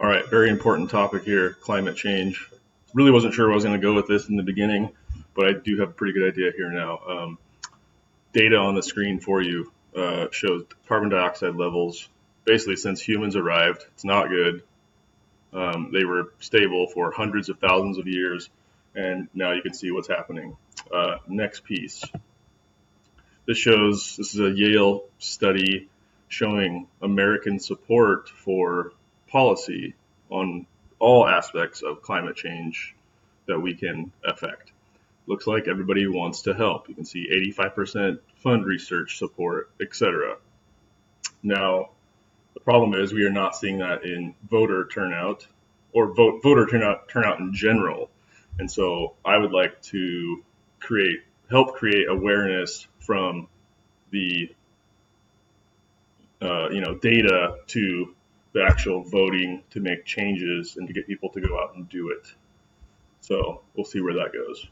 All right, very important topic here, climate change. Really wasn't sure where I was going to go with this in the beginning, but I do have a pretty good idea here now. Data on the screen for you shows carbon dioxide levels basically since humans arrived. It's not good. They were stable for hundreds of thousands of years, and now you can see what's happening. Next piece. This is a Yale study showing American support for policy on all aspects of climate change that we can affect. Looks like everybody wants to help. You can see 85% fund research support, etc. Now, the problem is we are not seeing that in voter turnout or voter turnout in general. And so I would like to help create awareness from the data to the actual voting to make changes and to get people to go out and do it. So we'll see where that goes.